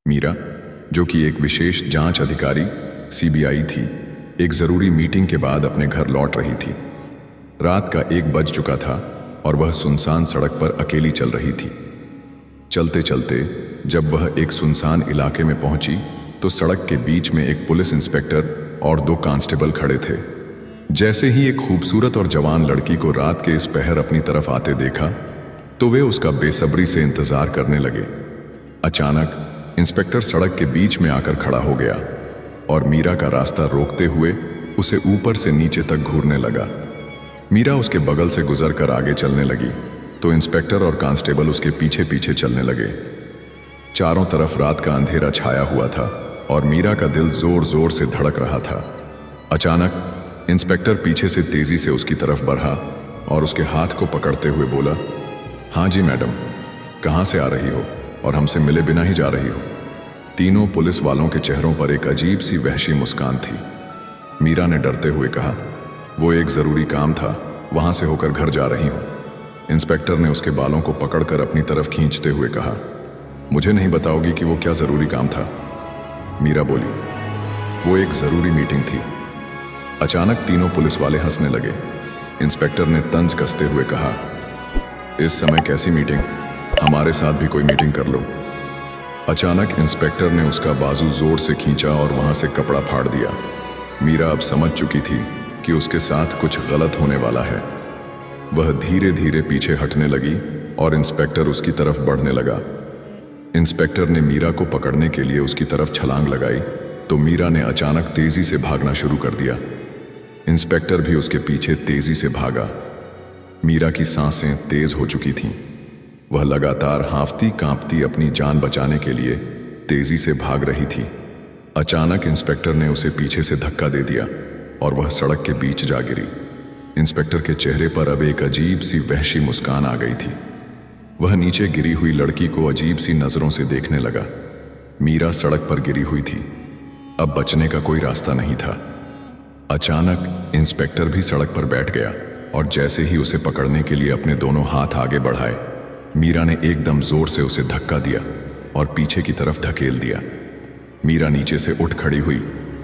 मीरा, जो कि एक विशेष जांच अधिकारी सीबीआई थी, एक जरूरी मीटिंग के बाद अपने घर लौट रही थी। रात का 1 बज चुका था और वह सुनसान सड़क पर अकेली चल रही थी। चलते चलते जब वह एक सुनसान इलाके में पहुंची तो सड़क के बीच में एक पुलिस इंस्पेक्टर और 2 कांस्टेबल खड़े थे। जैसे ही एक खूबसूरत और जवान लड़की को रात के इस पहर अपनी तरफ आते देखा तो वे उसका बेसब्री से इंतजार करने लगे। अचानक इंस्पेक्टर सड़क के बीच में आकर खड़ा हो गया और मीरा का रास्ता रोकते हुए उसे ऊपर से नीचे तक घूरने लगा। मीरा उसके बगल से गुजरकर आगे चलने लगी तो इंस्पेक्टर और कांस्टेबल उसके पीछे पीछे चलने लगे। चारों तरफ रात का अंधेरा छाया हुआ था और मीरा का दिल जोर जोर से धड़क रहा था। अचानक इंस्पेक्टर पीछे से तेजी से उसकी तरफ बढ़ा और उसके हाथ को पकड़ते हुए बोला, हाँ जी मैडम, कहाँ से आ रही हो और हमसे मिले बिना ही जा रही हो? तीनों पुलिस वालों के चेहरों पर एक अजीब सी वहशी मुस्कान थी। मीरा ने डरते हुए कहा, वो एक जरूरी काम था, वहां से होकर घर जा रही हूं। इंस्पेक्टर ने उसके बालों को पकड़कर अपनी तरफ खींचते हुए कहा, मुझे नहीं बताओगी कि वो क्या जरूरी काम था? मीरा बोली, वो एक जरूरी मीटिंग थी। अचानक तीनों पुलिस वाले हंसने लगे। इंस्पेक्टर ने तंज कसते हुए कहा, इस समय कैसी मीटिंग? हमारे साथ भी कोई मीटिंग कर लो। अचानक इंस्पेक्टर ने उसका बाजू जोर से खींचा और वहां से कपड़ा फाड़ दिया। मीरा अब समझ चुकी थी कि उसके साथ कुछ गलत होने वाला है। वह धीरे धीरे पीछे हटने लगी और इंस्पेक्टर उसकी तरफ बढ़ने लगा। इंस्पेक्टर ने मीरा को पकड़ने के लिए उसकी तरफ छलांग लगाई तो मीरा ने अचानक तेजी से भागना शुरू कर दिया। इंस्पेक्टर भी उसके पीछे तेजी से भागा। मीरा की सांसें तेज हो चुकी थीं। वह लगातार हांफती कांपती अपनी जान बचाने के लिए तेजी से भाग रही थी। अचानक इंस्पेक्टर ने उसे पीछे से धक्का दे दिया और वह सड़क के बीच जा गिरी। इंस्पेक्टर के चेहरे पर अब एक अजीब सी वहशी मुस्कान आ गई थी। वह नीचे गिरी हुई लड़की को अजीब सी नजरों से देखने लगा। मीरा सड़क पर गिरी हुई थी। अब बचने का कोई रास्ता नहीं था। अचानक इंस्पेक्टर भी सड़क पर बैठ गया और जैसे ही उसे पकड़ने के लिए अपने दोनों हाथ आगे बढ़ाए, मीरा ने एकदम जोर से उसे धक्का दिया और पीछे की तरफ धकेल दिया। मीरा नीचे से उठ खड़ी हुई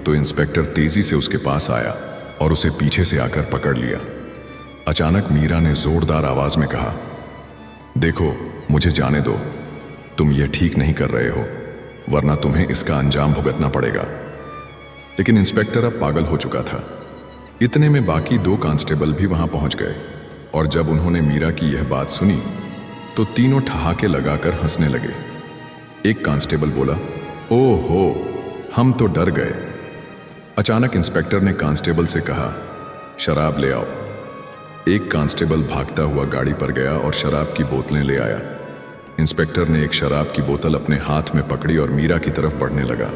तो इंस्पेक्टर तेजी से उसके पास आया और उसे पीछे से आकर पकड़ लिया। अचानक मीरा ने जोरदार आवाज में कहा, देखो, मुझे जाने दो, तुम ये ठीक नहीं कर रहे हो, वरना तुम्हें इसका अंजाम भुगतना पड़ेगा। लेकिन इंस्पेक्टर अब पागल हो चुका था। इतने में बाकी 2 कांस्टेबल भी वहां पहुंच गए और जब उन्होंने मीरा की यह बात सुनी तो तीनों ठहाके लगाकर हंसने लगे। एक कांस्टेबल बोला, ओहो, हम तो डर गए। अचानक इंस्पेक्टर ने कांस्टेबल से कहा, शराब ले आओ। एक कांस्टेबल भागता हुआ गाड़ी पर गया और शराब की बोतलें ले आया। इंस्पेक्टर ने एक शराब की बोतल अपने हाथ में पकड़ी और मीरा की तरफ बढ़ने लगा।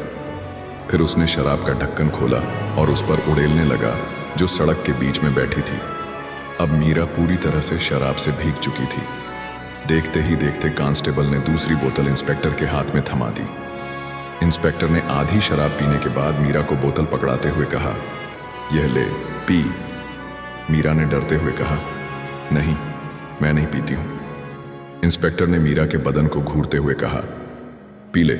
फिर उसने शराब का ढक्कन खोला और उस पर उड़ेलने लगा जो सड़क के बीच में बैठी थी। अब मीरा पूरी तरह से शराब से भीग चुकी थी। देखते ही देखते कांस्टेबल ने दूसरी बोतल इंस्पेक्टर के हाथ में थमा दी। इंस्पेक्टर ने आधी शराब पीने के बाद मीरा को बोतल पकड़ाते हुए कहा, यह ले, पी। मीरा ने डरते हुए कहा, नहीं, मैं नहीं पीती हूं। इंस्पेक्टर ने मीरा के बदन को घूरते हुए कहा, पी ले,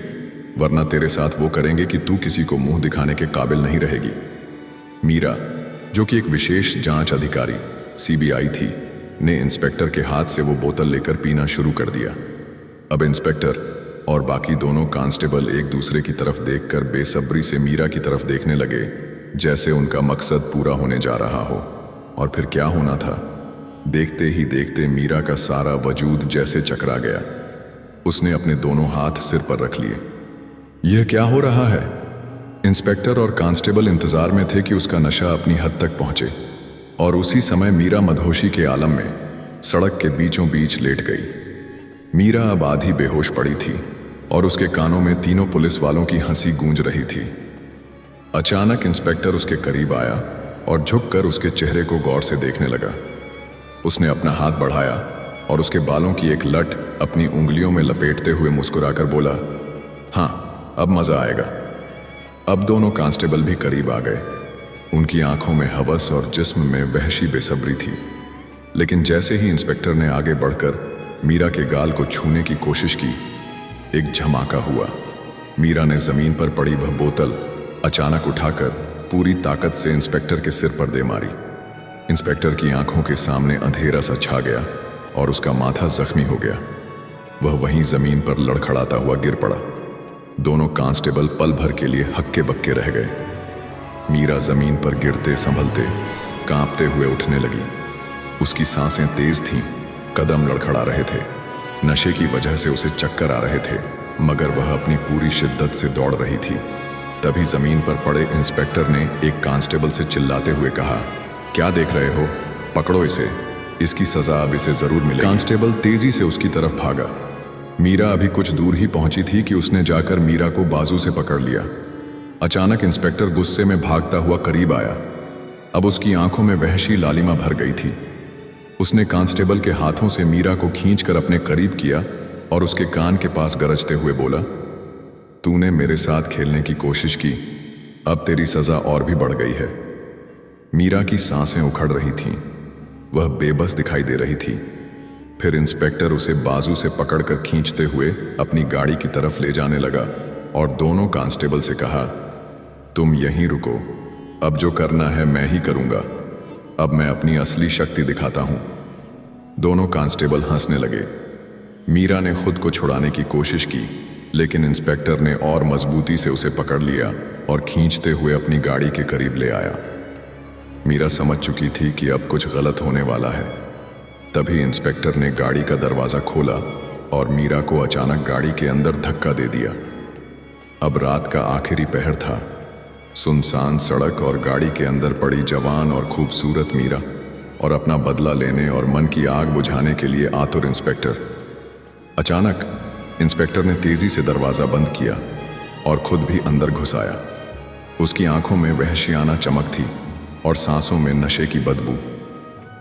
वरना तेरे साथ वो करेंगे कि तू किसी को मुंह दिखाने के काबिल नहीं रहेगी। मीरा, जो कि एक विशेष जांच अधिकारी सीबीआई थी, ने इंस्पेक्टर के हाथ से वो बोतल लेकर पीना शुरू कर दिया। अब इंस्पेक्टर और बाकी दोनों कांस्टेबल एक दूसरे की तरफ देखकर बेसब्री से मीरा की तरफ देखने लगे, जैसे उनका मकसद पूरा होने जा रहा हो। और फिर क्या होना था? देखते ही देखते मीरा का सारा वजूद जैसे चकरा गया। उसने अपने दोनों हाथ सिर पर रख लिए। यह क्या हो रहा है? इंस्पेक्टर और कांस्टेबल इंतजार में थे कि उसका नशा अपनी हद तक पहुंचे और उसी समय मीरा मदहोशी के आलम में सड़क के बीचों बीच लेट गई। मीरा अब आधी बेहोश पड़ी थी और उसके कानों में तीनों पुलिस वालों की हंसी गूंज रही थी। अचानक इंस्पेक्टर उसके करीब आया और झुककर उसके चेहरे को गौर से देखने लगा। उसने अपना हाथ बढ़ाया और उसके बालों की एक लट अपनी उंगलियों में लपेटते हुए मुस्कुराकर बोला, हाँ, अब मजा आएगा। अब दोनों कांस्टेबल भी करीब आ गए। उनकी आंखों में हवस और जिस्म में वहशी बेसब्री थी। लेकिन जैसे ही इंस्पेक्टर ने आगे बढ़कर मीरा के गाल को छूने की कोशिश की, एक झमाका हुआ। मीरा ने जमीन पर पड़ी वह बोतल अचानक उठाकर पूरी ताकत से इंस्पेक्टर के सिर पर दे मारी। इंस्पेक्टर की आंखों के सामने अंधेरा सा छा गया और उसका माथा जख्मी हो गया। वह वहीं जमीन पर लड़खड़ाता हुआ गिर पड़ा। दोनों कांस्टेबल पल भर के लिए हक्के बक्के रह गए। मीरा जमीन पर गिरते संभलते कांपते हुए उठने लगी। उसकी सांसें तेज थीं, कदम लड़खड़ा रहे थे। नशे की वजह से उसे चक्कर आ रहे थे, मगर वह अपनी पूरी शिद्दत से दौड़ रही थी। तभी जमीन पर पड़े इंस्पेक्टर ने एक कांस्टेबल से चिल्लाते हुए कहा, क्या देख रहे हो? पकड़ो इसे, इसकी सजा अब इसे जरूर मिलेगी। कांस्टेबल तेजी से उसकी तरफ भागा। मीरा अभी कुछ दूर ही पहुंची थी कि उसने जाकर मीरा को बाजू से पकड़ लिया। अचानक इंस्पेक्टर गुस्से में भागता हुआ करीब आया। अब उसकी आंखों में वहशी लालिमा भर गई थी। उसने कांस्टेबल के हाथों से मीरा को खींचकर अपने करीब किया और उसके कान के पास गरजते हुए बोला, तूने मेरे साथ खेलने की कोशिश की, अब तेरी सजा और भी बढ़ गई है। मीरा की सांसें उखड़ रही थीं, वह बेबस दिखाई दे रही थी। फिर इंस्पेक्टर उसे बाजू से पकड़कर खींचते हुए अपनी गाड़ी की तरफ ले जाने लगा और दोनों कांस्टेबल से कहा, तुम यहीं रुको, अब जो करना है मैं ही करूंगा। अब मैं अपनी असली शक्ति दिखाता हूं। दोनों कांस्टेबल हंसने लगे। मीरा ने खुद को छुड़ाने की कोशिश की, लेकिन इंस्पेक्टर ने और मजबूती से उसे पकड़ लिया और खींचते हुए अपनी गाड़ी के करीब ले आया। मीरा समझ चुकी थी कि अब कुछ गलत होने वाला है। तभी इंस्पेक्टर ने गाड़ी का दरवाजा खोला और मीरा को अचानक गाड़ी के अंदर धक्का दे दिया। अब रात का आखिरी पहर था। सुनसान सड़क और गाड़ी के अंदर पड़ी जवान और खूबसूरत मीरा और अपना बदला लेने और मन की आग बुझाने के लिए आतुर इंस्पेक्टर। अचानक इंस्पेक्टर ने तेजी से दरवाजा बंद किया और खुद भी अंदर घुस आया। उसकी आंखों में वहशियाना चमक थी और सांसों में नशे की बदबू।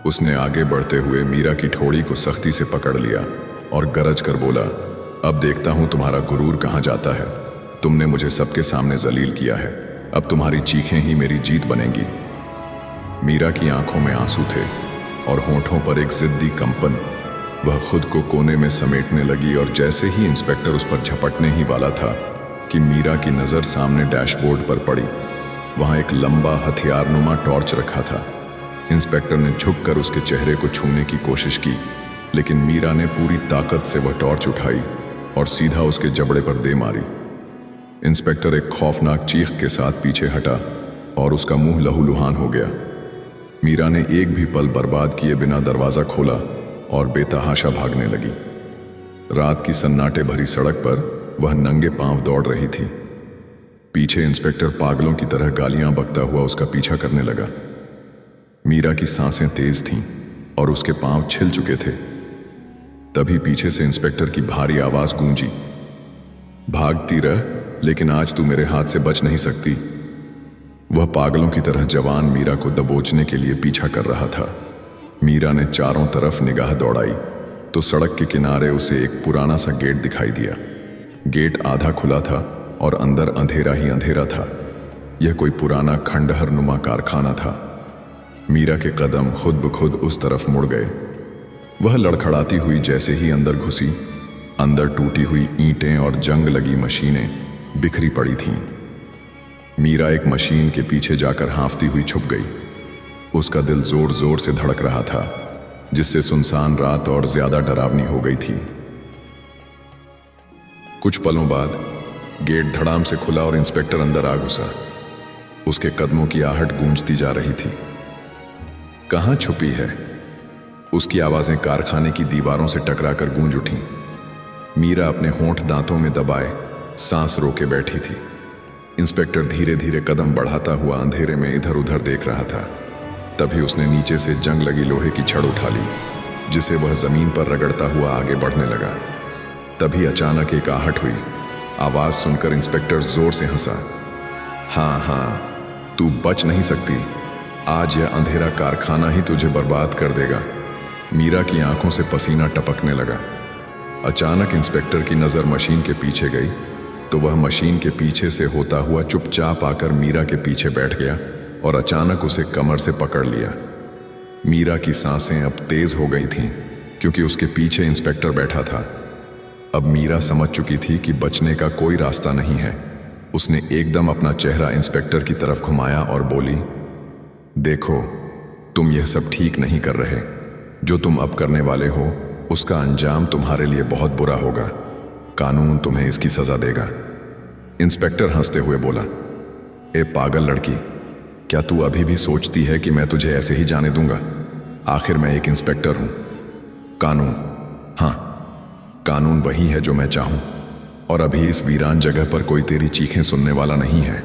उसने आगे बढ़ते हुए मीरा की ठोड़ी को सख्ती से पकड़ लिया और गरज कर बोला, अब देखता हूं तुम्हारा गुरूर कहां जाता है। तुमने मुझे सबके सामने जलील किया है, अब तुम्हारी चीखें ही मेरी जीत बनेंगी। मीरा की आंखों में आंसू थे और होंठों पर एक जिद्दी कंपन। वह खुद को कोने में समेटने लगी और जैसे ही इंस्पेक्टर उस पर झपटने ही वाला था कि मीरा की नज़र सामने डैशबोर्ड पर पड़ी। वहां एक लंबा हथियारनुमा टॉर्च रखा था। इंस्पेक्टर ने झुककर उसके चेहरे को छूने की कोशिश की, लेकिन मीरा ने पूरी ताकत से वह टॉर्च उठाई और सीधा उसके जबड़े पर दे मारी। इंस्पेक्टर एक खौफनाक चीख के साथ पीछे हटा और उसका मुंह लहूलुहान हो गया। मीरा ने एक भी पल बर्बाद किए बिना दरवाजा खोला और बेतहाशा भागने लगी। रात की सन्नाटे भरी सड़क पर वह नंगे पांव दौड़ रही थी। पीछे इंस्पेक्टर पागलों की तरह गालियां बकता हुआ उसका पीछा करने लगा। मीरा की सांसें तेज थीं और उसके पांव छिल चुके थे। तभी पीछे से इंस्पेक्टर की भारी आवाज गूंजी, भागती रह, लेकिन आज तू मेरे हाथ से बच नहीं सकती। वह पागलों की तरह जवान मीरा को दबोचने के लिए पीछा कर रहा था। मीरा ने चारों तरफ निगाह दौड़ाई तो सड़क के किनारे उसे एक पुराना सा गेट दिखाई दिया। गेट आधा खुला था और अंदर अंधेरा ही अंधेरा था। यह कोई पुराना खंडहर नुमा कारखाना था। मीरा के कदम खुद ब खुद उस तरफ मुड़ गए। वह लड़खड़ाती हुई जैसे ही अंदर घुसी, अंदर टूटी हुई ईंटें और जंग लगी मशीनें बिखरी पड़ी थीं। मीरा एक मशीन के पीछे जाकर हांफती हुई छुप गई। उसका दिल जोर जोर से धड़क रहा था, जिससे सुनसान रात और ज्यादा डरावनी हो गई थी। कुछ पलों बाद गेट धड़ाम से खुला और इंस्पेक्टर अंदर आ घुसा। उसके कदमों की आहट गूंजती जा रही थी। कहां छुपी है? उसकी आवाजें कारखाने की दीवारों से टकराकर गूंज उठीं। मीरा अपने होंठ दांतों में दबाए सांस रोके बैठी थी। इंस्पेक्टर धीरे धीरे कदम बढ़ाता हुआ अंधेरे में इधर उधर देख रहा था। तभी उसने नीचे से जंग लगी लोहे की छड़ उठा ली, जिसे वह जमीन पर रगड़ता हुआ आगे बढ़ने लगा। तभी अचानक एक आहट हुई। आवाज सुनकर इंस्पेक्टर जोर से हंसा। हाँ, तू बच नहीं सकती। आज यह अंधेरा कारखाना ही तुझे बर्बाद कर देगा। मीरा की आंखों से पसीना टपकने लगा। अचानक इंस्पेक्टर की नजर मशीन के पीछे गई तो वह मशीन के पीछे से होता हुआ चुपचाप आकर मीरा के पीछे बैठ गया और अचानक उसे कमर से पकड़ लिया। मीरा की सांसें अब तेज हो गई थीं, क्योंकि उसके पीछे इंस्पेक्टर बैठा था। अब मीरा समझ चुकी थी कि बचने का कोई रास्ता नहीं है। उसने एकदम अपना चेहरा इंस्पेक्टर की तरफ घुमाया और बोली, देखो, तुम यह सब ठीक नहीं कर रहे। जो तुम अब करने वाले हो उसका अंजाम तुम्हारे लिए बहुत बुरा होगा। कानून तुम्हें इसकी सजा देगा। इंस्पेक्टर हंसते हुए बोला, ए पागल लड़की, क्या तू अभी भी सोचती है कि मैं तुझे ऐसे ही जाने दूंगा? आखिर मैं एक इंस्पेक्टर हूं। कानून, हाँ, कानून वही है जो मैं चाहूं, और अभी इस वीरान जगह पर कोई तेरी चीखें सुनने वाला नहीं है।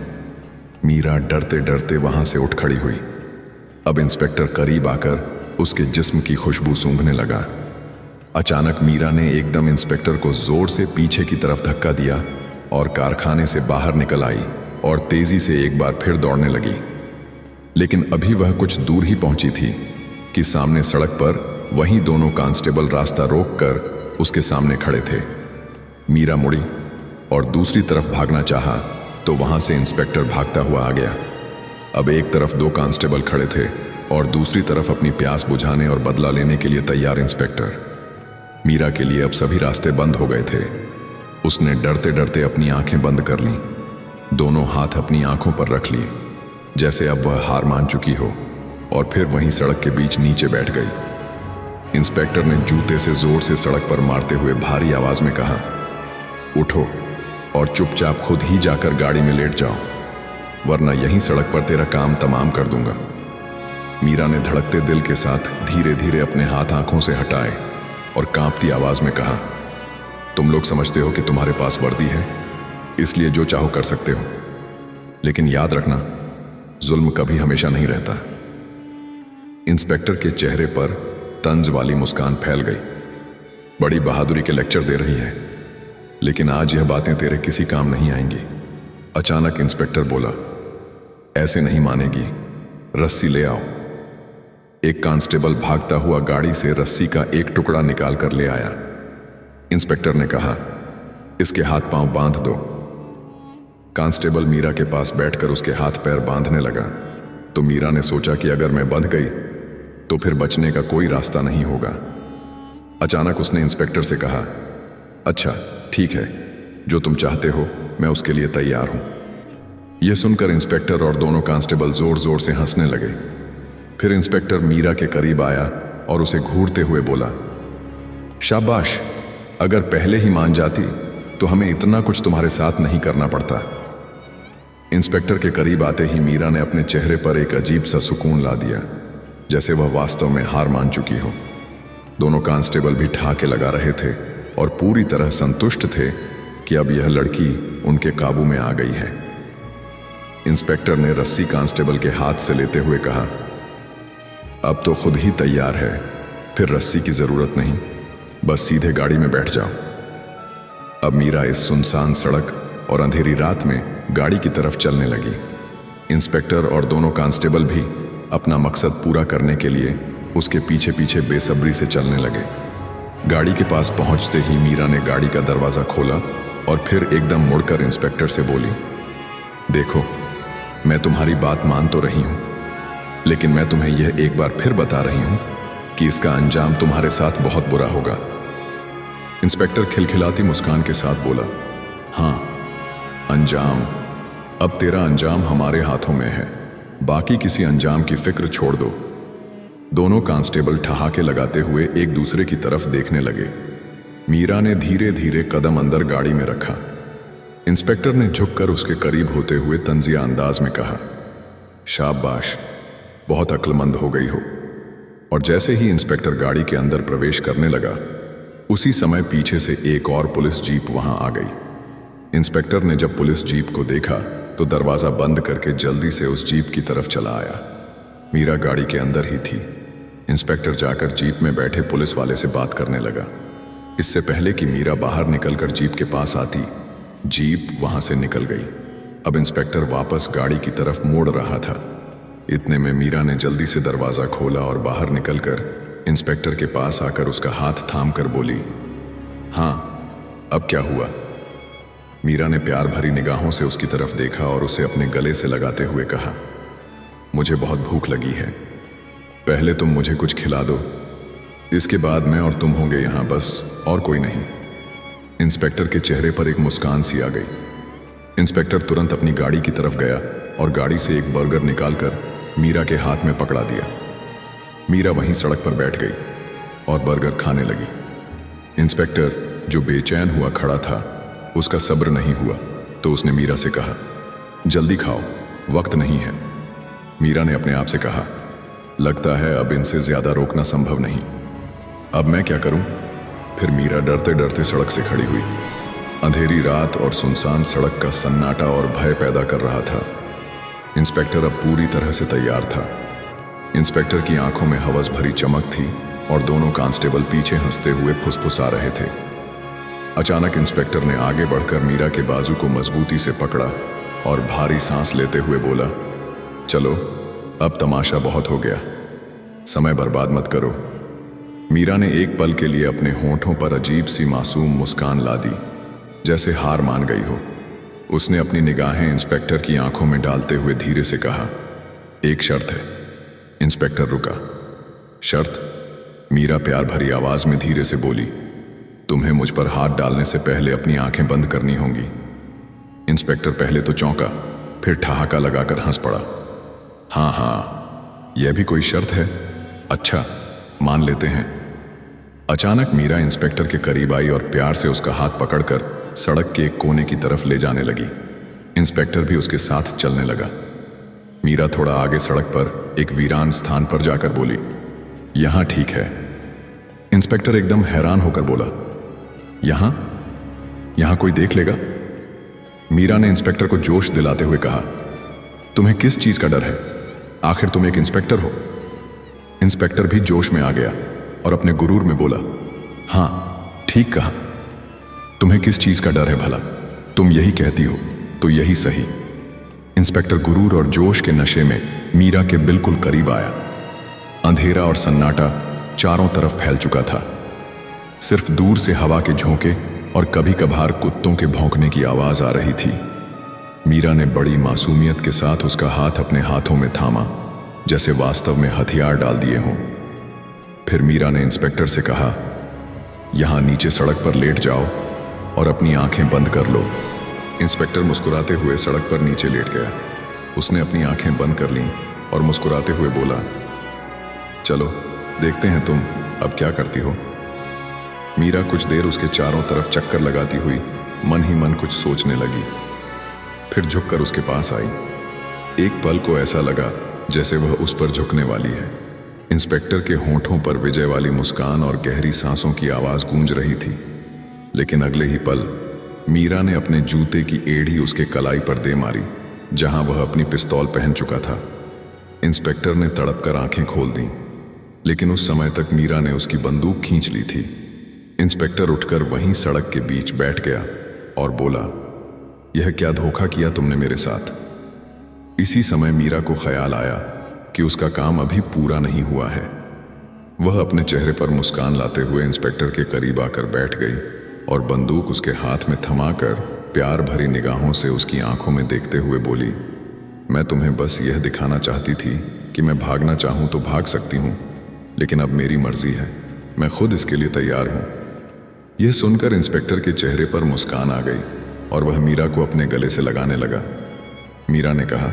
मीरा डरते डरते वहां से उठ खड़ी हुई। अब इंस्पेक्टर करीब आकर उसके जिस्म की खुशबू सूंघने लगा। अचानक मीरा ने एकदम इंस्पेक्टर को जोर से पीछे की तरफ धक्का दिया और कारखाने से बाहर निकल आई और तेजी से एक बार फिर दौड़ने लगी। लेकिन अभी वह कुछ दूर ही पहुंची थी कि सामने सड़क पर वहीं दोनों कांस्टेबल रास्ता रोककर उसके सामने खड़े थे। मीरा मुड़ी और दूसरी तरफ भागना चाहा तो वहां से इंस्पेक्टर भागता हुआ आ गया। अब एक तरफ 2 कांस्टेबल खड़े थे और दूसरी तरफ अपनी प्यास बुझाने और बदला लेने के लिए तैयार इंस्पेक्टर। मीरा के लिए अब सभी रास्ते बंद हो गए थे। उसने डरते डरते अपनी आंखें बंद कर लीं, दोनों हाथ अपनी आंखों पर रख लिए, जैसे अब वह हार मान चुकी हो, और फिर वहीं सड़क के बीच नीचे बैठ गई। इंस्पेक्टर ने जूते से जोर से सड़क पर मारते हुए भारी आवाज में कहा, उठो और चुपचाप खुद ही जाकर गाड़ी में लेट जाओ, वरना यहीं सड़क पर तेरा काम तमाम कर दूंगा। मीरा ने धड़कते दिल के साथ धीरे धीरे अपने हाथ आंखों से हटाए और कांपती आवाज में कहा, तुम लोग समझते हो कि तुम्हारे पास वर्दी है, इसलिए जो चाहो कर सकते हो, लेकिन याद रखना, जुल्म कभी हमेशा नहीं रहता। इंस्पेक्टर के चेहरे पर तंज वाली मुस्कान फैल गई। बड़ी बहादुरी के लेक्चर दे रही है, लेकिन आज यह बातें तेरे किसी काम नहीं आएंगी। अचानक इंस्पेक्टर बोला, ऐसे नहीं मानेगी, रस्सी ले आओ। एक कांस्टेबल भागता हुआ गाड़ी से रस्सी का एक टुकड़ा निकाल कर ले आया। इंस्पेक्टर ने कहा, इसके हाथ पांव बांध दो। कांस्टेबल मीरा के पास बैठकर उसके हाथ पैर बांधने लगा तो मीरा ने सोचा कि अगर मैं बंध गई तो फिर बचने का कोई रास्ता नहीं होगा। अचानक उसने इंस्पेक्टर से कहा, अच्छा ठीक है, जो तुम चाहते हो मैं उसके लिए तैयार हूं। यह सुनकर इंस्पेक्टर और दोनों कांस्टेबल जोर जोर से हंसने लगे। फिर इंस्पेक्टर मीरा के करीब आया और उसे घूरते हुए बोला, शाबाश, अगर पहले ही मान जाती तो हमें इतना कुछ तुम्हारे साथ नहीं करना पड़ता। इंस्पेक्टर के करीब आते ही मीरा ने अपने चेहरे पर एक अजीब सा सुकून ला दिया, जैसे वह वास्तव में हार मान चुकी हो। दोनों कांस्टेबल भी ठहाके लगा रहे थे और पूरी तरह संतुष्ट थे कि अब यह लड़की उनके काबू में आ गई है। इंस्पेक्टर ने रस्सी कांस्टेबल के हाथ से लेते हुए कहा, अब तो खुद ही तैयार है, फिर रस्सी की जरूरत नहीं, बस सीधे गाड़ी में बैठ जाओ। अब मीरा इस सुनसान सड़क और अंधेरी रात में गाड़ी की तरफ चलने लगी। इंस्पेक्टर और दोनों कांस्टेबल भी अपना मकसद पूरा करने के लिए उसके पीछे पीछे बेसब्री से चलने लगे। गाड़ी के पास पहुंचते ही मीरा ने गाड़ी का दरवाजा खोला और फिर एकदम मुड़कर इंस्पेक्टर से बोली, देखो, मैं तुम्हारी बात मान तो रही हूं, लेकिन मैं तुम्हें यह एक बार फिर बता रही हूं कि इसका अंजाम तुम्हारे साथ बहुत बुरा होगा। इंस्पेक्टर खिलखिलाती मुस्कान के साथ बोला, हाँ, अंजाम, अब तेरा अंजाम हमारे हाथों में है, बाकी किसी अंजाम की फिक्र छोड़ दो। दोनों कांस्टेबल ठहाके लगाते हुए एक दूसरे की तरफ देखने लगे। मीरा ने धीरे धीरे कदम अंदर गाड़ी में रखा। इंस्पेक्टर ने झुककर उसके करीब होते हुए तंजिया अंदाज में कहा, शाबाश, बहुत अक्लमंद हो गई हो। और जैसे ही इंस्पेक्टर गाड़ी के अंदर प्रवेश करने लगा, उसी समय पीछे से एक और पुलिस जीप वहां आ गई। इंस्पेक्टर ने जब पुलिस जीप को देखा तो दरवाजा बंद करके जल्दी से उस जीप की तरफ चला आया। मीरा गाड़ी के अंदर ही थी। इंस्पेक्टर जाकर जीप में बैठे पुलिस वाले से बात करने लगा। इससे पहले कि मीरा बाहर निकलकर जीप के पास आती, जीप वहां से निकल गई। अब इंस्पेक्टर वापस गाड़ी की तरफ मुड़ रहा था। इतने में मीरा ने जल्दी से दरवाजा खोला और बाहर निकलकर इंस्पेक्टर के पास आकर उसका हाथ थाम कर बोली, हाँ, अब क्या हुआ? मीरा ने प्यार भरी निगाहों से उसकी तरफ देखा और उसे अपने गले से लगाते हुए कहा, मुझे बहुत भूख लगी है, पहले तुम मुझे कुछ खिला दो, इसके बाद मैं और तुम होंगे यहाँ, बस और कोई नहीं। इंस्पेक्टर के चेहरे पर एक मुस्कान सी आ गई। इंस्पेक्टर तुरंत अपनी गाड़ी की तरफ गया और गाड़ी से एक बर्गर निकालकर मीरा के हाथ में पकड़ा दिया। मीरा वहीं सड़क पर बैठ गई और बर्गर खाने लगी। इंस्पेक्टर, जो बेचैन हुआ खड़ा था, उसका सब्र नहीं हुआ तो उसने मीरा से कहा, जल्दी खाओ, वक्त नहीं है। मीरा ने अपने आप से कहा, लगता है अब इनसे ज्यादा रोकना संभव नहीं। अब मैं क्या करूं? फिर मीरा डरते डरते सड़क से खड़ी हुई। अंधेरी रात और सुनसान सड़क का सन्नाटा और भय पैदा कर रहा था। इंस्पेक्टर अब पूरी तरह से तैयार था। इंस्पेक्टर की आंखों में हवस भरी चमक थी और दोनों कांस्टेबल पीछे हंसते हुए फुसफुसा रहे थे। अचानक इंस्पेक्टर ने आगे बढ़कर मीरा के बाजू को मजबूती से पकड़ा और भारी सांस लेते हुए बोला, चलो, अब तमाशा बहुत हो गया, समय बर्बाद मत करो। मीरा ने एक पल के लिए अपने होठों पर अजीब सी मासूम मुस्कान ला दी, जैसे हार मान गई हो। उसने अपनी निगाहें इंस्पेक्टर की आंखों में डालते हुए धीरे से कहा, एक शर्त है। इंस्पेक्टर रुका। शर्त? मीरा प्यार भरी आवाज में धीरे से बोली, तुम्हें मुझ पर हाथ डालने से पहले अपनी आंखें बंद करनी होंगी। इंस्पेक्टर पहले तो चौंका, फिर ठहाका लगाकर हंस पड़ा। हाँ, यह भी कोई शर्त है? अच्छा, मान लेते हैं। अचानक मीरा इंस्पेक्टर के करीब आई और प्यार से उसका हाथ पकड़कर सड़क के एक कोने की तरफ ले जाने लगी। इंस्पेक्टर भी उसके साथ चलने लगा। मीरा थोड़ा आगे सड़क पर एक वीरान स्थान पर जाकर बोली, यहां ठीक है। इंस्पेक्टर एकदम हैरान होकर बोला, यहां कोई देख लेगा? मीरा ने इंस्पेक्टर को जोश दिलाते हुए कहा, तुम्हें किस चीज का डर है? आखिर तुम एक इंस्पेक्टर हो। इंस्पेक्टर भी जोश में आ गया और अपने गुरूर में बोला, हां, ठीक कहा। तुम्हें किस चीज का डर है भला? तुम यही कहती हो तो यही सही। इंस्पेक्टर गुरूर और जोश के नशे में मीरा के बिल्कुल करीब आया। अंधेरा और सन्नाटा चारों तरफ फैल चुका था। सिर्फ दूर से हवा के झोंके और कभी कभार कुत्तों के भौंकने की आवाज आ रही थी। मीरा ने बड़ी मासूमियत के साथ उसका हाथ अपने हाथों में थामा, जैसे वास्तव में हथियार डाल दिए हों। फिर मीरा ने इंस्पेक्टर से कहा, यहां नीचे सड़क पर लेट जाओ और अपनी आंखें बंद कर लो। इंस्पेक्टर मुस्कुराते हुए सड़क पर नीचे लेट गया। उसने अपनी आंखें बंद कर लीं और मुस्कुराते हुए बोला, चलो देखते हैं तुम अब क्या करती हो। मीरा कुछ देर उसके चारों तरफ चक्कर लगाती हुई मन ही मन कुछ सोचने लगी। फिर झुककर उसके पास आई। एक पल को ऐसा लगा जैसे वह उस पर झुकने वाली है। इंस्पेक्टर के होंठों पर विजय वाली मुस्कान और गहरी सांसों की आवाज गूंज रही थी, लेकिन अगले ही पल मीरा ने अपने जूते की एड़ी उसके कलाई पर दे मारी, जहां वह अपनी पिस्तौल पहन चुका था। इंस्पेक्टर ने तड़प कर आंखें खोल दी, लेकिन उस समय तक मीरा ने उसकी बंदूक खींच ली थी। इंस्पेक्टर उठकर वहीं सड़क के बीच बैठ गया और बोला, यह क्या धोखा किया तुमने मेरे साथ? इसी समय मीरा को ख्याल आया कि उसका काम अभी पूरा नहीं हुआ है। वह अपने चेहरे पर मुस्कान लाते हुए इंस्पेक्टर के करीब आकर बैठ गई और बंदूक उसके हाथ में थमाकर प्यार भरी निगाहों से उसकी आंखों में देखते हुए बोली, मैं तुम्हें बस यह दिखाना चाहती थी कि मैं भागना चाहूं तो भाग सकती हूं, लेकिन अब मेरी मर्जी है, मैं खुद इसके लिए तैयार हूं। यह सुनकर इंस्पेक्टर के चेहरे पर मुस्कान आ गई और वह मीरा को अपने गले से लगाने लगा। मीरा ने कहा,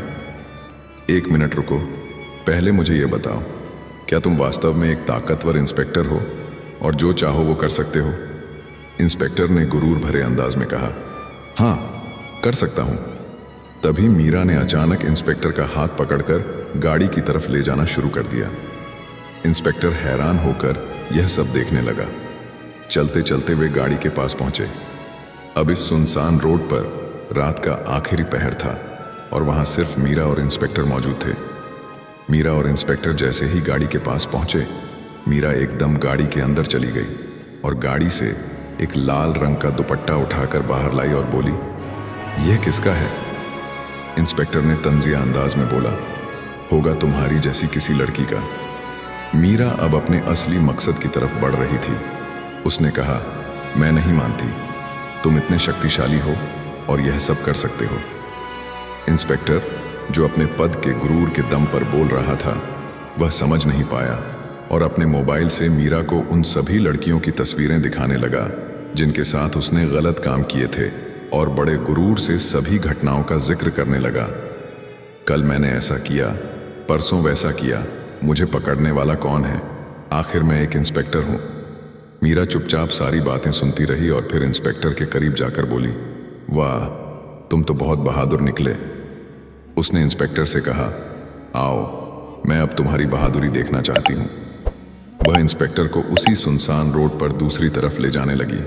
एक मिनट रुको, पहले मुझे यह बताओ, क्या तुम वास्तव में एक ताकतवर इंस्पेक्टर हो और जो चाहो वो कर सकते हो? इंस्पेक्टर ने गुरूर भरे अंदाज में कहा, हां, कर सकता हूं। तभी मीरा ने अचानक इंस्पेक्टर का हाथ पकड़कर गाड़ी की तरफ ले जाना शुरू कर दिया। इंस्पेक्टर हैरान होकर यह सब देखने लगा। चलते चलते वे गाड़ी के पास पहुंचे। अब इस सुनसान रोड पर रात का आखिरी पहर था और वहां सिर्फ मीरा और इंस्पेक्टर मौजूद थे। मीरा और इंस्पेक्टर जैसे ही गाड़ी के पास पहुंचे, मीरा एकदम गाड़ी के अंदर चली गई और गाड़ी से एक लाल रंग का दुपट्टा उठाकर बाहर लाई और बोली, यह किसका है? इंस्पेक्टर ने तंजिया अंदाज में बोला, होगा तुम्हारी जैसी किसी लड़की का। मीरा अब अपने असली मकसद की तरफ बढ़ रही थी। उसने कहा, मैं नहीं मानती, तुम इतने शक्तिशाली हो और यह सब कर सकते हो। इंस्पेक्टर, जो अपने पद के गुरूर के दम पर बोल रहा था, वह समझ नहीं पाया और अपने मोबाइल से मीरा को उन सभी लड़कियों की तस्वीरें दिखाने लगा जिनके साथ उसने गलत काम किए थे और बड़े गुरूर से सभी घटनाओं का जिक्र करने लगा। कल मैंने ऐसा किया, परसों वैसा किया, मुझे पकड़ने वाला कौन है? आखिर मैं एक इंस्पेक्टर हूं। मीरा चुपचाप सारी बातें सुनती रही और फिर इंस्पेक्टर के करीब जाकर बोली, वाह, तुम तो बहुत बहादुर निकले। उसने इंस्पेक्टर से कहा, आओ, मैं अब तुम्हारी बहादुरी देखना चाहती हूं। वह इंस्पेक्टर को उसी सुनसान रोड पर दूसरी तरफ ले जाने लगी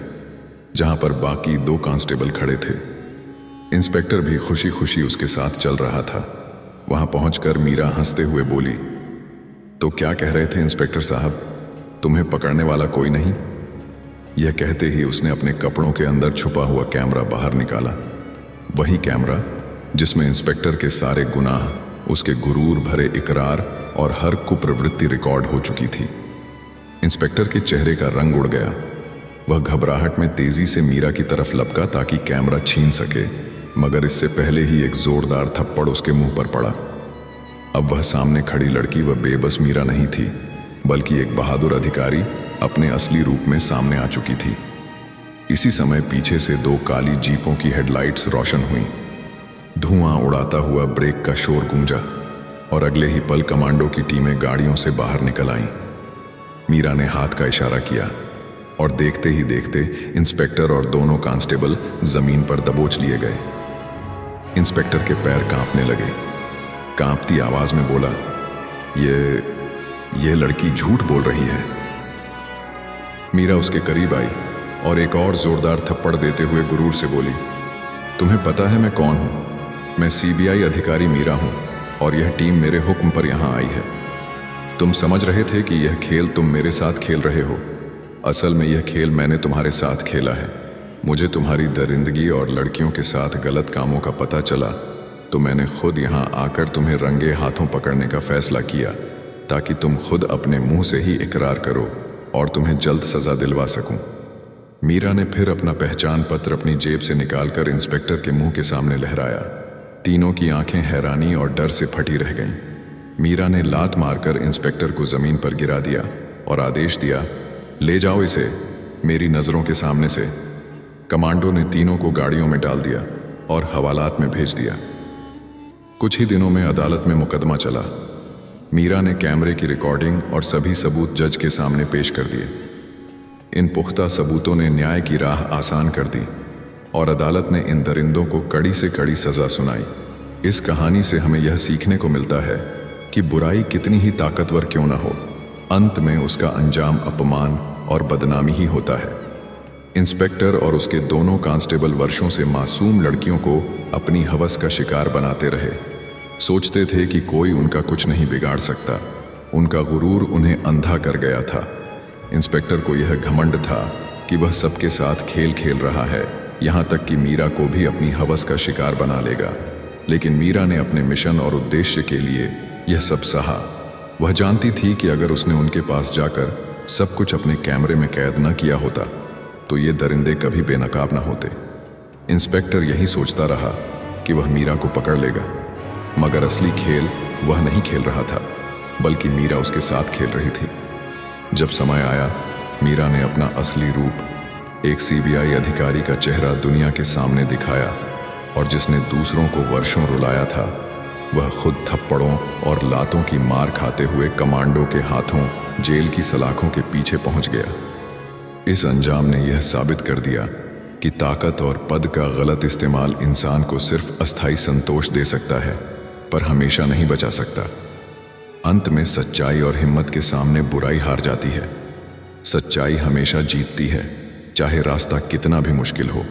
जहां पर बाकी 2 कांस्टेबल खड़े थे। इंस्पेक्टर भी खुशी खुशी उसके साथ चल रहा था। वहां पहुंचकर मीरा हंसते हुए बोली, तो क्या कह रहे थे इंस्पेक्टर साहब, तुम्हें पकड़ने वाला कोई नहीं? यह कहते ही उसने अपने कपड़ों के अंदर छुपा हुआ कैमरा बाहर निकाला। वही कैमरा जिसमें इंस्पेक्टर के सारे गुनाह, उसके गुरूर भरे इकरार और हर कुप्रवृत्ति रिकॉर्ड हो चुकी थी। इंस्पेक्टर के चेहरे का रंग उड़ गया। वह घबराहट में तेजी से मीरा की तरफ लपका ताकि कैमरा छीन सके, मगर इससे पहले ही एक जोरदार थप्पड़ उसके मुंह पर पड़ा। अब वह सामने खड़ी लड़की वह बेबस मीरा नहीं थी, बल्कि एक बहादुर अधिकारी अपने असली रूप में सामने आ चुकी थी। इसी समय पीछे से 2 काली जीपों की हेडलाइट्स रोशन हुई। धुआं उड़ाता हुआ ब्रेक का शोर गूंजा और अगले ही पल कमांडो की टीमें गाड़ियों से बाहर निकल आईं। मीरा ने हाथ का इशारा किया और देखते ही देखते इंस्पेक्टर और दोनों कांस्टेबल जमीन पर दबोच लिए गए। इंस्पेक्टर के पैर कांपने लगे। कांपती आवाज में बोला, ये लड़की झूठ बोल रही है। मीरा उसके करीब आई और एक और जोरदार थप्पड़ देते हुए गुरूर से बोली, तुम्हें पता है मैं कौन हूं? मैं सीबीआई अधिकारी मीरा हूं और यह टीम मेरे हुक्म पर यहां आई है। तुम समझ रहे थे कि यह खेल तुम मेरे साथ खेल रहे हो। असल में यह खेल मैंने तुम्हारे साथ खेला है। मुझे तुम्हारी दरिंदगी और लड़कियों के साथ गलत कामों का पता चला तो मैंने खुद यहाँ आकर तुम्हें रंगे हाथों पकड़ने का फैसला किया ताकि तुम खुद अपने मुंह से ही इकरार करो और तुम्हें जल्द सजा दिलवा सकूं। मीरा ने फिर अपना पहचान पत्र अपनी जेब से निकालकर इंस्पेक्टर के मुंह के सामने लहराया। तीनों की आंखें हैरानी और डर से फटी रह गईं। मीरा ने लात मारकर इंस्पेक्टर को जमीन पर गिरा दिया और आदेश दिया, ले जाओ इसे मेरी नजरों के सामने से। कमांडो ने तीनों को गाड़ियों में डाल दिया और हवालात में भेज दिया। कुछ ही दिनों में अदालत में मुकदमा चला। मीरा ने कैमरे की रिकॉर्डिंग और सभी सबूत जज के सामने पेश कर दिए। इन पुख्ता सबूतों ने न्याय की राह आसान कर दी और अदालत ने इन दरिंदों को कड़ी से कड़ी सजा सुनाई। इस कहानी से हमें यह सीखने को मिलता है कि बुराई कितनी ही ताकतवर क्यों न हो, अंत में उसका अंजाम अपमान और बदनामी ही होता है। इंस्पेक्टर और उसके दोनों कांस्टेबल वर्षों से मासूम लड़कियों को अपनी हवस का शिकार बनाते रहे। सोचते थे कि कोई उनका कुछ नहीं बिगाड़ सकता। उनका गुरूर उन्हें अंधा कर गया था। इंस्पेक्टर को यह घमंड था कि वह सबके साथ खेल खेल रहा है, यहाँ तक कि मीरा को भी अपनी हवस का शिकार बना लेगा। लेकिन मीरा ने अपने मिशन और उद्देश्य के लिए यह सब सहा। वह जानती थी कि अगर उसने उनके पास जाकर सब कुछ अपने कैमरे में कैद न किया होता तो ये दरिंदे कभी बेनकाब न होते। इंस्पेक्टर यही सोचता रहा कि वह मीरा को पकड़ लेगा, मगर असली खेल वह नहीं खेल रहा था, बल्कि मीरा उसके साथ खेल रही थी। जब समय आया, मीरा ने अपना असली रूप, एक सीबीआई अधिकारी का चेहरा दुनिया के सामने दिखाया और जिसने दूसरों को वर्षों रुलाया था, वह खुद थप्पड़ों और लातों की मार खाते हुए कमांडो के हाथों जेल की सलाखों के पीछे पहुंच गया। इस अंजाम ने यह साबित कर दिया कि ताकत और पद का गलत इस्तेमाल इंसान को सिर्फ अस्थायी संतोष दे सकता है, पर हमेशा नहीं बचा सकता। अंत में सच्चाई और हिम्मत के सामने बुराई हार जाती है। सच्चाई हमेशा जीतती है, चाहे रास्ता कितना भी मुश्किल हो।